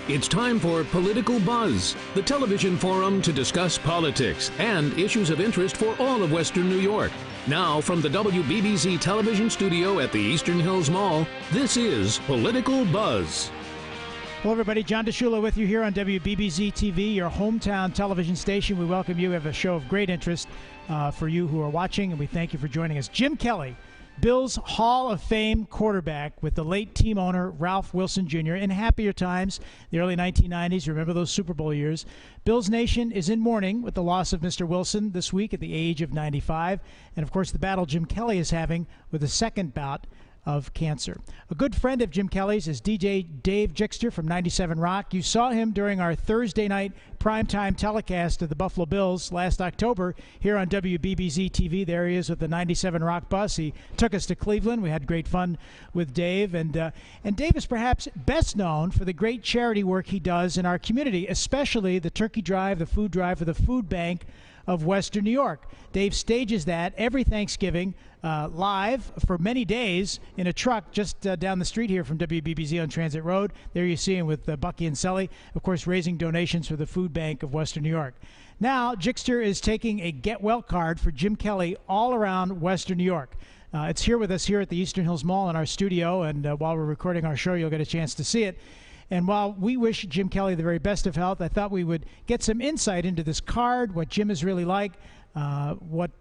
It's time for Political Buzz, the television forum to discuss politics and issues of interest for all of Western New York. Now, from the WBBZ television studio at the Eastern Hills Mall, this is Political Buzz. Hello, everybody. John DeShula with you here on WBBZ-TV, your hometown television station. We welcome you. We have a show of great interest for you who are watching, and we thank you for joining us. Jim Kelly, Bills Hall of Fame quarterback with the late team owner Ralph Wilson Jr. in happier times, the early 1990s. Remember those Super Bowl years. Bills Nation is in mourning with the loss of Mr. Wilson this week at the age of 95. And, of course, the battle Jim Kelly is having with a second bout of cancer. A good friend of Jim Kelly's is DJ Dave Jixter from 97 Rock. You saw him during our Thursday night primetime telecast of the Buffalo Bills last October here on WBBZ-TV. There he is with the 97 Rock bus. He took us to Cleveland. We had great fun with Dave. And Dave is perhaps best known for the great charity work he does in our community, especially the turkey drive, the food drive for the food bank of Western New York. Dave stages that every Thanksgiving live for many days in a truck just down the street here from WBBZ on Transit Road. There you see him with Bucky and Selly, of course, raising donations for the food bank of Western New York. Now, Jixter is taking a get well card for Jim Kelly all around Western New York. It's here with us here at the Eastern Hills Mall in our studio, and while we're recording our show, you'll get a chance to see it. And while we wish Jim Kelly the very best of health, I thought we would get some insight into this card, what Jim is really like, what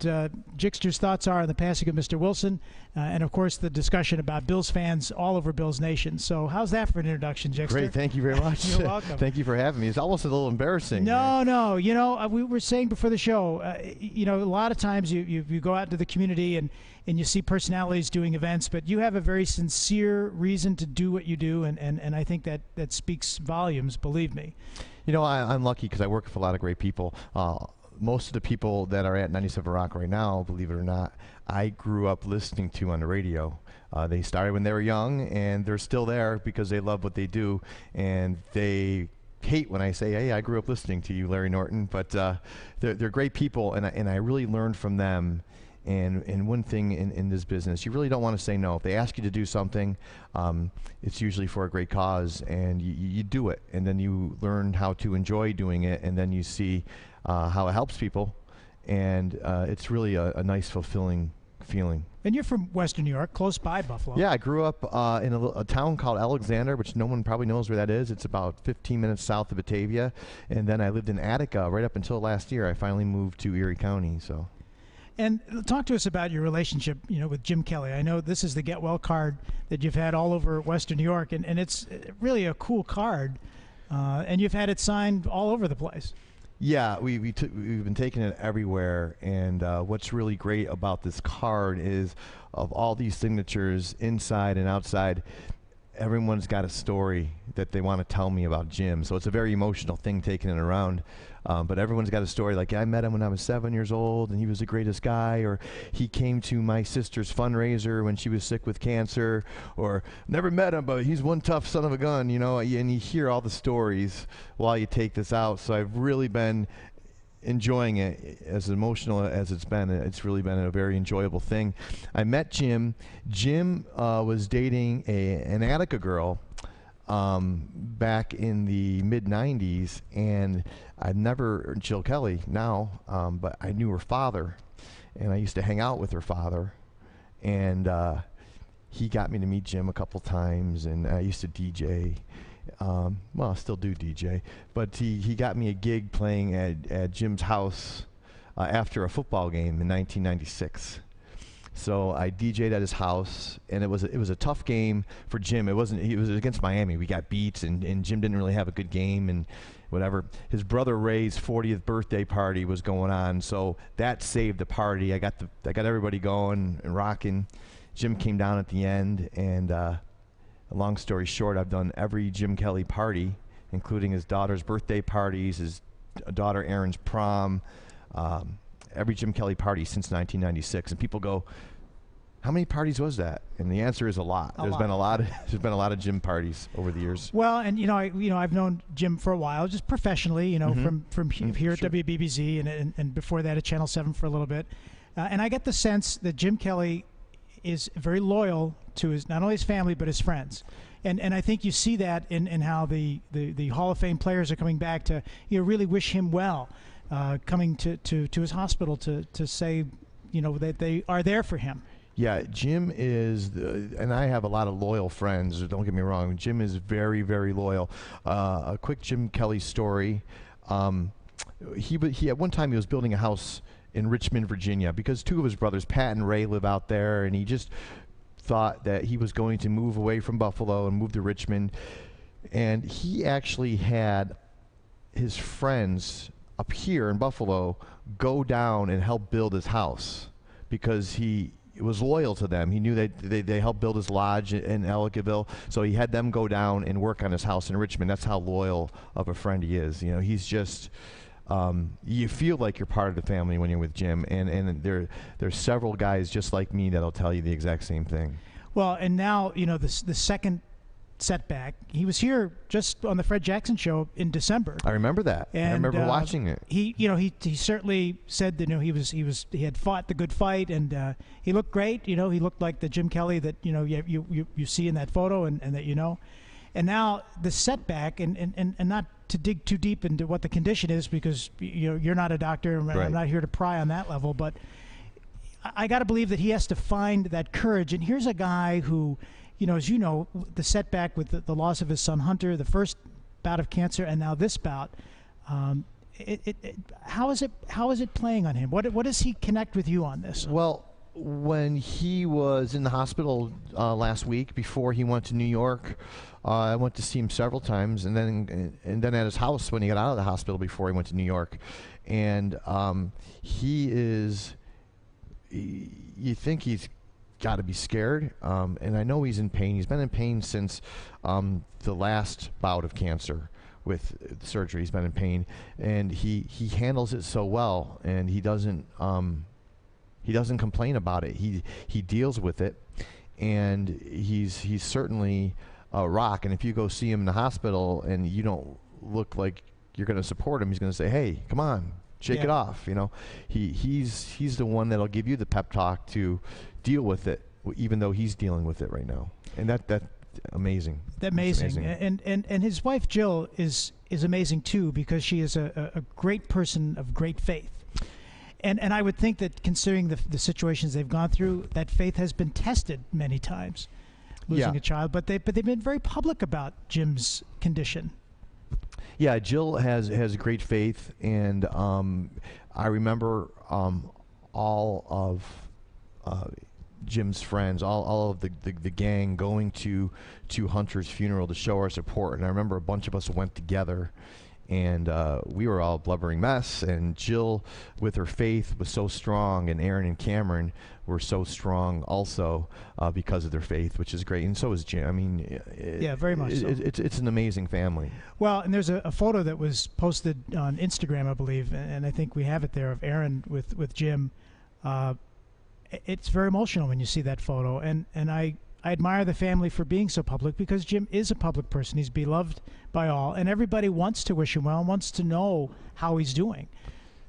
Jixter's thoughts are on the passing of Mr. Wilson, and, of course, the discussion about Bills fans all over Bills Nation. So how's that for an introduction, Jixter? Great. Thank you very much. You're welcome. Thank you for having me. It's almost a little embarrassing. No. You know, we were saying before the show, you know, a lot of times you go out into the community and you see personalities doing events, but you have a very sincere reason to do what you do, and I think that speaks volumes, believe me. You know, I'm lucky because I work with a lot of great people. Most of the people that are at 97 Rock right now, believe it or not, I grew up listening to on the radio. They started when they were young, and they're still there because they love what they do, and they hate when I say, hey, I grew up listening to you, Larry Norton, but they're great people, and I really learned from them. And one thing in this business, you really don't want to say no. If they ask you to do something, it's usually for a great cause, and you do it. And then you learn how to enjoy doing it, and then you see how it helps people. And it's really a nice, fulfilling feeling. And you're from Western New York, close by Buffalo. Yeah, I grew up in a town called Alexander, which no one probably knows where that is. It's about 15 minutes south of Batavia. And then I lived in Attica right up until last year. I finally moved to Erie County, so. And talk to us about your relationship, you know, with Jim Kelly. I know this is the Get Well card that you've had all over Western New York, and it's really a cool card, and you've had it signed all over the place. Yeah, we've been taking it everywhere, and what's really great about this card is of all these signatures inside and outside, everyone's got a story that they want to tell me about Jim. So it's a very emotional thing taking it around. But everyone's got a story like, I met him when I was 7 years old and he was the greatest guy, or he came to my sister's fundraiser when she was sick with cancer, or never met him, but he's one tough son of a gun, you know, and you hear all the stories while you take this out. So I've really been enjoying it. As emotional as it's been, it's really been a very enjoyable thing. I met Jim. Jim was dating an Attica girl back in the mid-90s, and I'd never, Jill Kelly now, but I knew her father, and I used to hang out with her father, and he got me to meet Jim a couple times, and I used to DJ. Well, I still do DJ, but he got me a gig playing at Jim's house after a football game in 1996. So I DJ'd at his house, and it was a tough game for Jim. It was against Miami. We got beat, and Jim didn't really have a good game and whatever. His brother Ray's 40th birthday party was going on, so that saved the party. I got everybody going and rocking. Jim came down at the end, and long story short, I've done every Jim Kelly party, including his daughter's birthday parties, his daughter Erin's prom, every Jim Kelly party since 1996. And people go, how many parties was that? And the answer is a lot. There's been a lot of Jim parties over the years. Well, and I've known Jim for a while, just professionally, from here at WBBZ and before that at Channel 7 for a little bit. And I get the sense that Jim Kelly is very loyal to not only his family but his friends. And I think you see that in how the Hall of Fame players are coming back to really wish him well, coming to his hospital to say that they are there for him. Yeah, Jim is, and I have a lot of loyal friends, don't get me wrong. Jim is very, very loyal. A quick Jim Kelly story. He at one time he was building a house in Richmond, Virginia, because two of his brothers, Pat and Ray, live out there, and he just thought that he was going to move away from Buffalo and move to Richmond. And he actually had his friends up here in Buffalo go down and help build his house because he was loyal to them. He knew that they helped build his lodge in Ellicottville, so he had them go down and work on his house in Richmond. That's how loyal of a friend he is. He's just you feel like you're part of the family when you're with Jim, and there's several guys just like me that'll tell you the exact same thing. Well, and now the second setback. He was here just on the Fred Jackson show in December. I remember that. And, I remember watching it. He certainly said that he had fought the good fight, and he looked great. He looked like the Jim Kelly that you see in that photo, and that And now the setback, and not to dig too deep into what the condition is, because you're not a doctor, and right. I'm not here to pry on that level, but I got to believe that he has to find that courage. And here's a guy who, as you know, the setback with the loss of his son Hunter, the first bout of cancer, and now this bout. How is it playing on him? What does he connect with you on this? Well, when he was in the hospital last week before he went to New York, I went to see him several times, and then at his house when he got out of the hospital before he went to New York, and he is. You think he's got to be scared, and I know he's in pain. He's been in pain since the last bout of cancer with surgery. He's been in pain, and he handles it so well, and he doesn't complain about it. He deals with it, and he's certainly a rock. And if you go see him in the hospital and you don't look like you're going to support him, he's going to say, "Hey, come on. Shake it off." He's the one that'll give you the pep talk to deal with it, even though he's dealing with it right now, and that's amazing. That's amazing. And his wife Jill is amazing too, because she is a great person of great faith, and I would think that, considering the situations they've gone through, that faith has been tested many times, losing a child. But they've been very public about Jim's condition. Yeah, Jill has great faith, and I remember all of Jim's friends, all of the gang going to Hunter's funeral to show our support. And I remember a bunch of us went together, and we were all a blubbering mess. And Jill, with her faith, was so strong, and Aaron and Cameron were so strong also because of their faith, which is great. And so is Jim. I mean, very much so. It's an amazing family. Well, and there's a photo that was posted on Instagram, I believe, and I think we have it there, of Aaron with Jim. It's very emotional when you see that photo, and I admire the family for being so public, because Jim is a public person. He's beloved by all, and everybody wants to wish him well and wants to know how he's doing.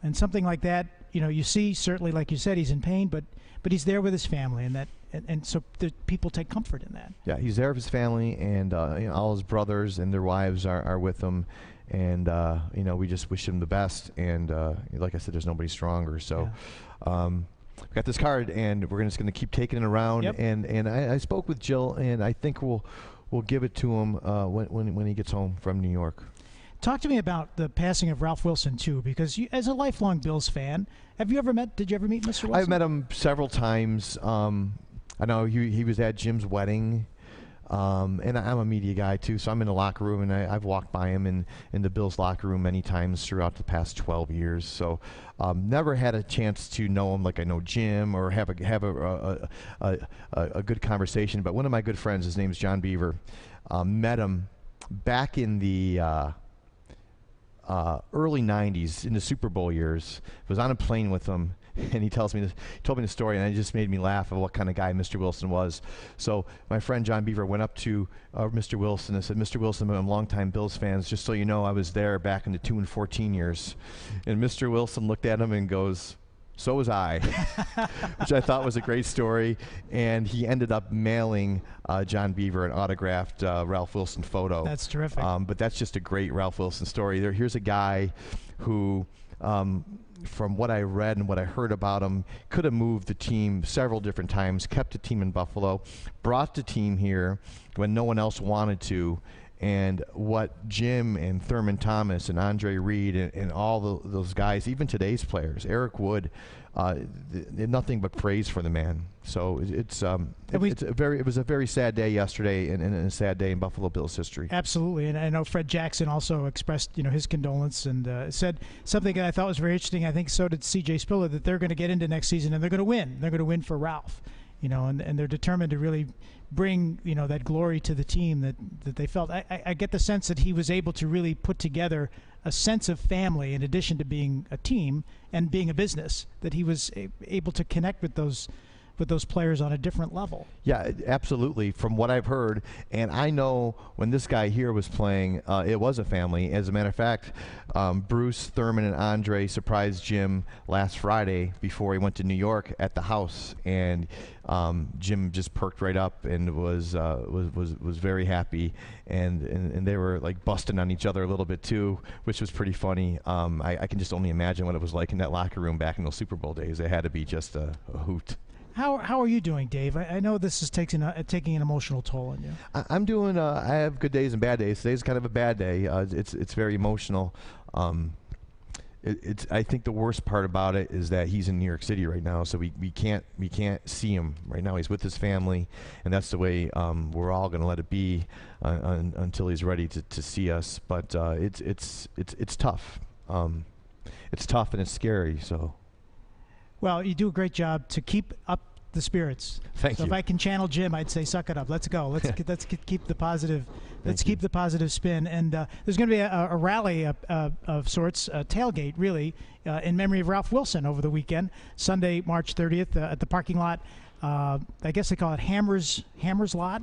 And something like that, you see, certainly, like you said, he's in pain, but he's there with his family, and so the people take comfort in that. Yeah, he's there with his family, and all his brothers and their wives are with him, and we just wish him the best. And like I said, there's nobody stronger. So. Yeah. We got this card, and we're just going to keep taking it around. Yep. And I spoke with Jill, and I think we'll give it to him when he gets home from New York. Talk to me about the passing of Ralph Wilson too, because you, as a lifelong Bills fan, did you ever meet Mr. Wilson? I've met him several times. I know he was at Jim's wedding. And I'm a media guy too, so I'm in the locker room, and I've walked by him in the Bills locker room many times throughout the past 12 years. So never had a chance to know him like I know Jim, or have a good conversation. But one of my good friends, his name's John Beaver, met him back in the early 90s, in the Super Bowl years. Was on a plane with him. And he told me the story, and it just made me laugh at what kind of guy Mr. Wilson was. So my friend John Beaver went up to Mr. Wilson and said, "Mr. Wilson, I'm a longtime Bills fan. Just so you know, I was there back in the 2 and 14 years." And Mr. Wilson looked at him and goes, So was I, which I thought was a great story. And he ended up mailing John Beaver an autographed Ralph Wilson photo. That's terrific. But that's just a great Ralph Wilson story. Here's a guy who, from what I read and what I heard about him, could have moved the team several different times, kept the team in Buffalo, brought the team here when no one else wanted to. And what Jim and Thurman Thomas and Andre Reed and all those guys, even today's players, Eric Wood, nothing but praise for the man. So it was a very sad day yesterday, and a sad day in Buffalo Bills history. Absolutely, and I know Fred Jackson also expressed his condolence and said something that I thought was very interesting. I think so did C.J. Spiller, that they're going to get into next season and they're going to win. They're going to win for Ralph, and they're determined to really bring that glory to the team that they felt. I get the sense that he was able to really put together a sense of family in addition to being a team and being a business, that he was able to connect with those players on a different level. Yeah, absolutely, from what I've heard. And I know when this guy here was playing, it was a family. As a matter of fact, Bruce, Thurman, and Andre surprised Jim last Friday before he went to New York at the house, and Jim just perked right up and was very happy, and they were like busting on each other a little bit too, which was pretty funny. I can just only imagine what it was like in that locker room back in those Super Bowl days. It had to be just a hoot. How are you doing, Dave? I know this is taking an emotional toll on you. I'm doing. I have good days and bad days. Today's kind of a bad day. It's very emotional. I think the worst part about it is that he's in New York City right now, so we can't see him right now. He's with his family, and that's the way we're all going to let it be until he's ready to see us. But it's tough. It's tough and it's scary. So. Well, you do a great job to keep up the spirits. Thank you. If I can channel Jim, I'd say, suck it up. Let's go. Let's keep the positive. Let's keep the positive spin. And there's going to be a rally of sorts, a tailgate really, in memory of Ralph Wilson over the weekend, Sunday, March 30th, at the parking lot. I guess they call it Hammer's Lot.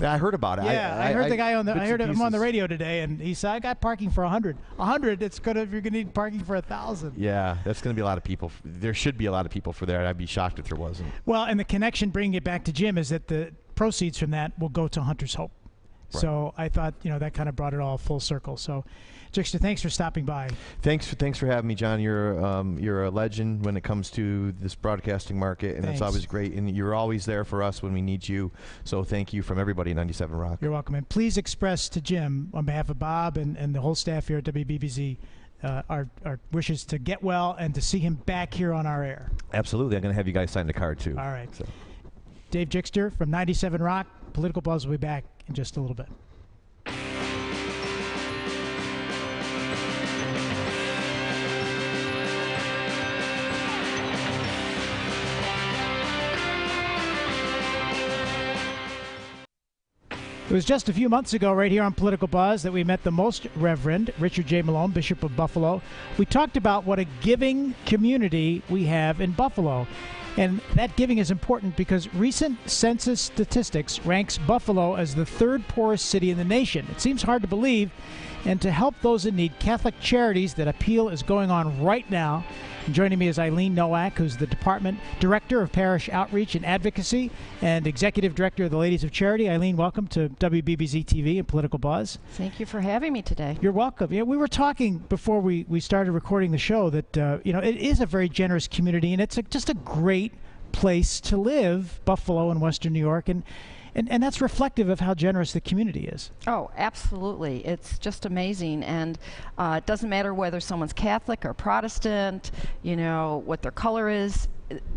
Yeah, I heard about it. Yeah, I heard the guy I heard him on the radio today, and he said, "I got parking for 100. 100. You're gonna need parking for 1,000." Yeah, that's gonna be a lot of people. There should be a lot of people for that. I'd be shocked if there wasn't. Well, and the connection, bringing it back to Jim, is that the proceeds from that will go to Hunter's Hope. Right. So I thought, that kind of brought it all full circle. So, Jickster, thanks for stopping by. Thanks for having me, John. You're a legend when it comes to this broadcasting market, and it's always great. And you're always there for us when we need you. So thank you from everybody at 97 Rock. You're welcome. And please express to Jim, on behalf of Bob and the whole staff here at WBBZ, our wishes to get well and to see him back here on our air. Absolutely. I'm going to have you guys sign the card, too. All right. So. Dave Jickster from 97 Rock. Political Buzz will be back in just a little bit. It was just a few months ago right here on Political Buzz that we met the Most Reverend Richard J. Malone, Bishop of Buffalo. We talked about what a giving community we have in Buffalo. And that giving is important because recent census statistics ranks Buffalo as the third poorest city in the nation. It seems hard to believe. And to help those in need, Catholic Charities That Appeal is going on right now. And joining me is Eileen Nowak, who's the Department Director of Parish Outreach and Advocacy and Executive Director of the Ladies of Charity. Eileen, welcome to WBBZ-TV and Political Buzz. Thank you for having me today. You're welcome. Yeah, we were talking before we started recording the show that it is a very generous community, and it's just a great place to live, Buffalo and Western New York, and that's reflective of how generous the community is. Oh, absolutely. It's just amazing. And it doesn't matter whether someone's Catholic or Protestant, what their color is.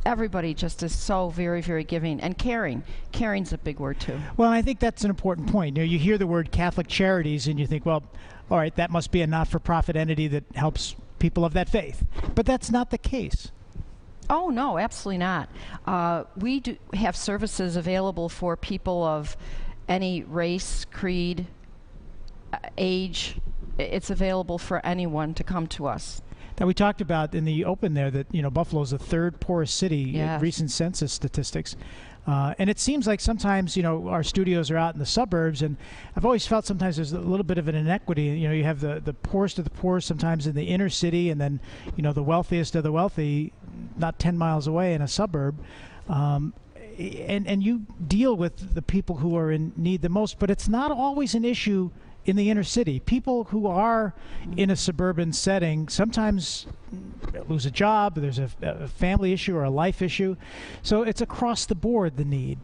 Everybody just is so very, very giving and caring. Caring's a big word, too. Well, I think that's an important point. You hear the word Catholic Charities and you think, well, all right, that must be a not-for-profit entity that helps people of that faith. But that's not the case. Oh, no, absolutely not. We do have services available for people of any race, creed, age. It's available for anyone to come to us. Now, we talked about in the open there that, Buffalo is the third poorest city in recent census statistics. And it seems like sometimes, our studios are out in the suburbs, and I've always felt sometimes there's a little bit of an inequity. You have the poorest of the poor sometimes in the inner city, and then, the wealthiest of the wealthy not 10 miles away in a suburb. And you deal with the people who are in need the most, but it's not always an issue in the inner city. People who are in a suburban setting sometimes lose a job, there's a family issue or a life issue. So it's across the board, the need.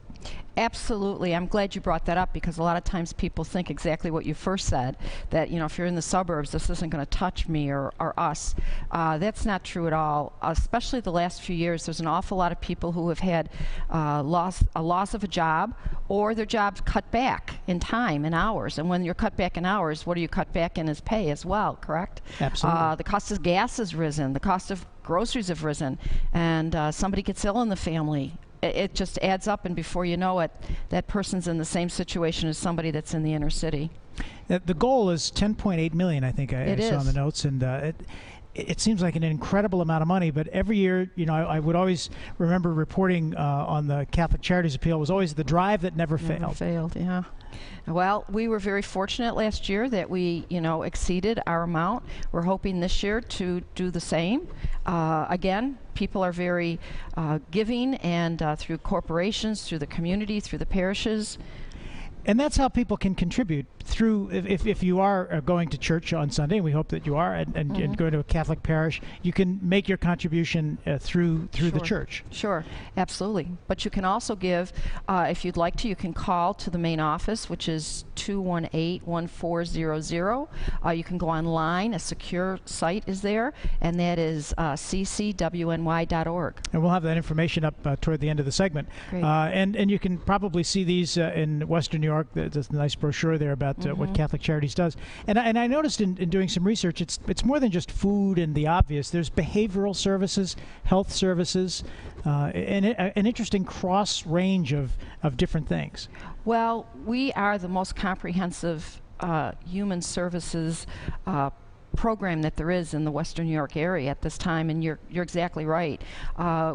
Absolutely. I'm glad you brought that up, because a lot of times people think exactly what you first said, that, you know, if you're in the suburbs, this isn't going to touch me or us. That's not true at all. Especially the last few years, there's an awful lot of people who have had a loss of a job, or their jobs cut back in time and hours. And when you're cut back in hours, what do you cut back in as pay as well, correct? Absolutely. The cost of gas has risen. The cost of groceries have risen. And somebody gets ill in the family. It just adds up, and before you know it, that person's in the same situation as somebody that's in the inner city. The goal is 10.8 million, I think I saw in the notes, and it seems like an incredible amount of money. But every year, you know, I would always remember reporting on the Catholic Charities Appeal was always the drive that never failed. Never failed, yeah. Well, we were very fortunate last year that we, you know, exceeded our amount. We're hoping this year to do the same. Again, people are very giving, and through corporations, through the community, through the parishes. And that's how people can contribute through, if you are going to church on Sunday, and we hope that you are, and going to a Catholic parish, you can make your contribution through the church. Sure, absolutely. But you can also give, if you'd like to, you can call to the main office, which is 218-1400. You can go online. A secure site is there, and that is ccwny.org. And we'll have that information up toward the end of the segment. Great. And you can probably see these in Western New York. There's a nice brochure there about what Catholic Charities does. And I noticed in doing some research, it's more than just food and the obvious. There's behavioral services, health services, and an interesting cross range of different things. Well, we are the most comprehensive human services program that there is in the Western New York area at this time, and you're exactly right.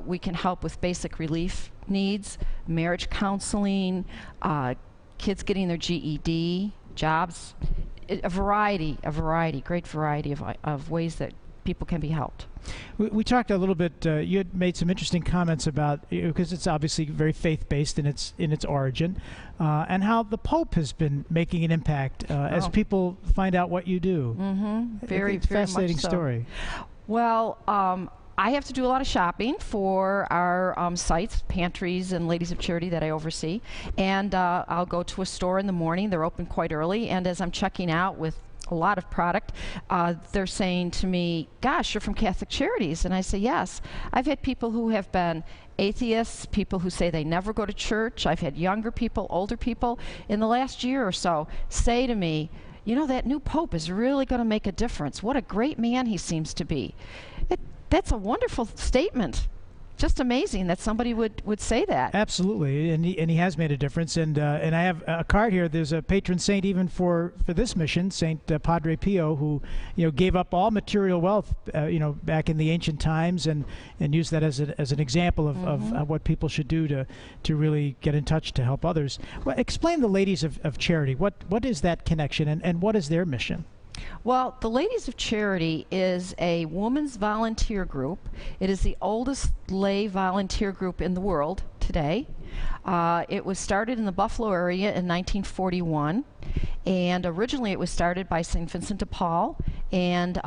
We can help with basic relief needs, marriage counseling, kids getting their GED, jobs, a great variety of ways that people can be helped. We talked a little bit, you had made some interesting comments about, because it's obviously very faith-based in its origin, and how the Pope has been making an impact as people find out what you do. Very fascinating much so. Story. Well, I have to do a lot of shopping for our sites, pantries, and Ladies of Charity that I oversee. And I'll go to a store in the morning. They're open quite early. And as I'm checking out with a lot of product, they're saying to me, gosh, you're from Catholic Charities. And I say, yes. I've had people who have been atheists, people who say they never go to church. I've had younger people, older people in the last year or so say to me, you know, that new Pope is really going to make a difference. What a great man he seems to be. That's a wonderful statement. Just amazing that somebody would say that. Absolutely, and he has made a difference. And I have a card here. There's a patron saint even for this mission, Saint Padre Pio, who gave up all material wealth back in the ancient times, and used that as an example of what people should do to really get in touch to help others. Well, explain the Ladies of Charity. What is that connection, and what is their mission? Well, the Ladies of Charity is a women's volunteer group. It is the oldest lay volunteer group in the world today. It was started in the Buffalo area in 1941, and originally it was started by St. Vincent de Paul and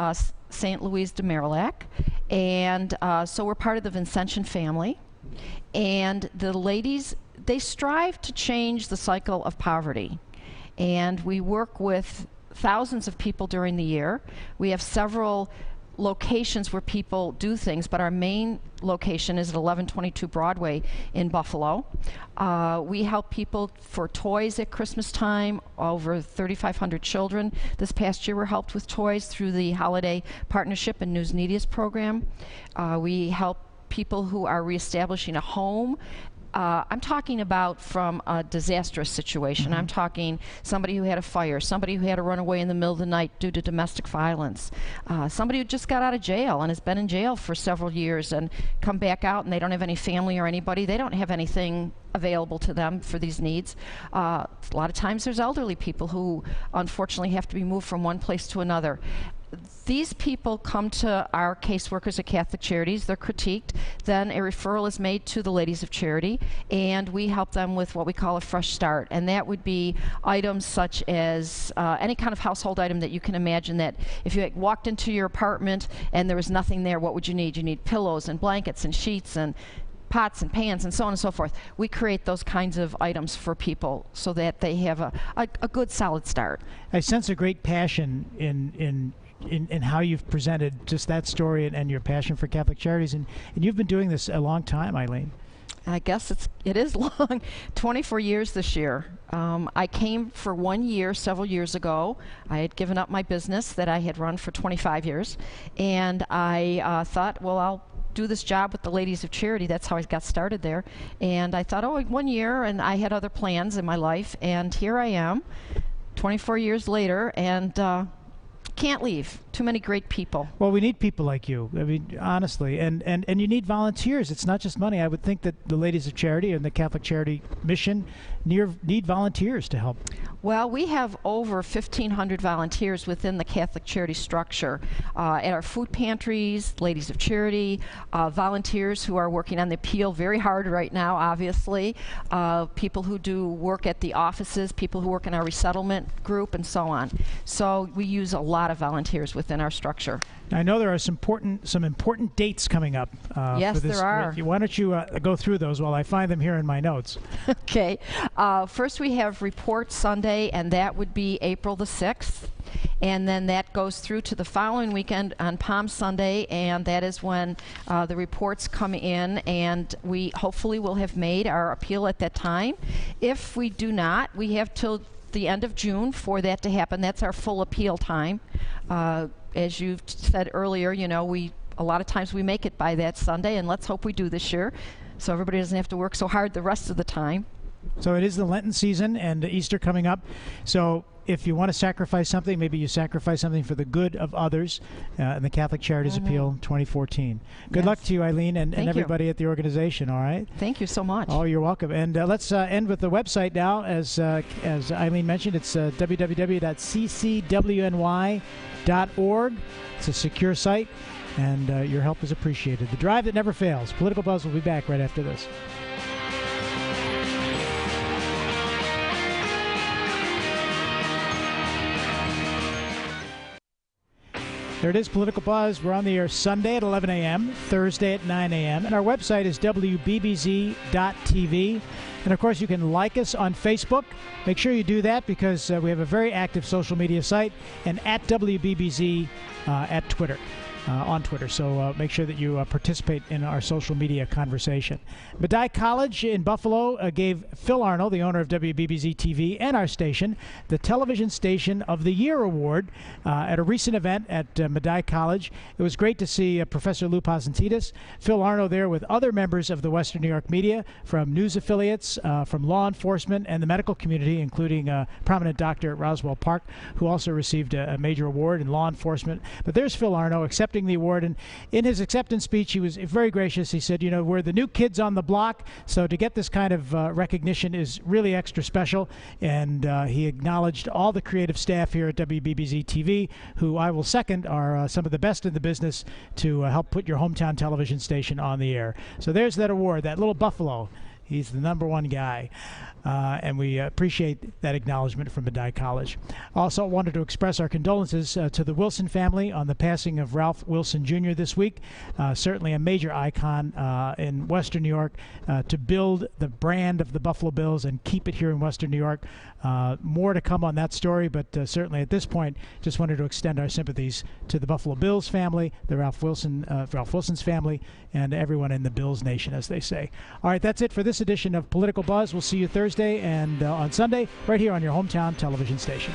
St. Louise de Marillac, and so we're part of the Vincentian family. And the ladies, they strive to change the cycle of poverty, and we work with thousands of people during the year. We have several locations where people do things, but our main location is at 1122 Broadway in Buffalo. We help people for toys at Christmas time, over 3,500 children. This past year were helped with toys through the Holiday Partnership and News Neediest program. We help people who are reestablishing a home. I'm talking about from a disastrous situation. I'm talking somebody who had a fire, somebody who had to run away in the middle of the night due to domestic violence, somebody who just got out of jail and has been in jail for several years and come back out and they don't have any family or anybody. They don't have anything available to them for these needs. A lot of times there's elderly people who unfortunately have to be moved from one place to another. these people come to our caseworkers at Catholic Charities. They're critiqued. Then a referral is made to the Ladies of Charity, and we help them with what we call a fresh start. And that would be items such as any kind of household item that you can imagine, that if you walked into your apartment and there was nothing there, what would you need? You need pillows and blankets and sheets and pots and pans and so on and so forth. We create those kinds of items for people so that they have a good solid start. I sense a great passion in how you've presented just that story and your passion for Catholic Charities, and you've been doing this a long time, Eileen. I guess it is long. 24 years this year. I came for 1 year several years ago. I had given up my business that I had run for 25 years, and I thought, well, I'll do this job with the Ladies of Charity. That's how I got started there. And I thought, oh, 1 year, and I had other plans in my life, and here I am 24 years later, and can't leave. Too many great people. Well, we need people like you. I mean, honestly, and you need volunteers. It's not just money. I would think that the Ladies of Charity and the Catholic Charity Mission need volunteers to help. Well, we have over 1,500 volunteers within the Catholic Charity structure. At our food pantries, Ladies of Charity, volunteers who are working on the appeal very hard right now, obviously, people who do work at the offices, people who work in our resettlement group, and so on. So we use a lot of volunteers within our structure. I know there are some important dates coming up. Yes, for this. there are. Why don't you go through those while I find them here in my notes? Okay. First, we have Report Sunday, and that would be April the 6th. And then that goes through to the following weekend on Palm Sunday, and that is when the reports come in, and we hopefully will have made our appeal at that time. If we do not, we have till the end of June for that to happen. That's our full appeal time. As you said earlier, you know, a lot of times we make it by that Sunday, and let's hope we do this year, so everybody doesn't have to work so hard the rest of the time. So it is the Lenten season and Easter coming up. So if you want to sacrifice something, maybe you sacrifice something for the good of others in the Catholic Charities Appeal 2014. Good luck to you, Eileen, and everybody at the organization, all right? Thank you so much. Oh, you're welcome. And let's end with the website now. As Eileen mentioned, it's www.ccwny.org. It's a secure site, and your help is appreciated. The drive that never fails. Political Buzz will be back right after this. There it is, Political Buzz. We're on the air Sunday at 11 a.m., Thursday at 9 a.m., and our website is WBBZ.TV. And, of course, you can like us on Facebook. Make sure you do that because we have a very active social media site, and at WBBZ at Twitter. On Twitter, so make sure that you participate in our social media conversation. Medaille College in Buffalo gave Phil Arnold, the owner of WBBZ-TV and our station, the Television Station of the Year Award at a recent event at Medaille College. It was great to see Professor Lou Pasentitas, Phil Arnold there with other members of the Western New York media, from news affiliates, from law enforcement, and the medical community, including prominent doctor at Roswell Park, who also received a major award in law enforcement. But there's Phil Arnold accepting the award, and in his acceptance speech he was very gracious. He said, you know, we're the new kids on the block, so to get this kind of recognition is really extra special, and he acknowledged all the creative staff here at WBBZ-TV, who I will second are some of the best in the business to help put your hometown television station on the air. So there's that award, that little Buffalo. He's the #1 guy. And we appreciate that acknowledgement from Medaille College. Also wanted to express our condolences to the Wilson family on the passing of Ralph Wilson Jr. this week. Certainly a major icon in Western New York to build the brand of the Buffalo Bills and keep it here in Western New York. More to come on that story, but certainly at this point, just wanted to extend our sympathies to the Buffalo Bills family, the Ralph Wilson's family, and everyone in the Bills Nation, as they say. All right, that's it for this edition of Political Buzz. We'll see you Thursday and on Sunday right here on your hometown television station.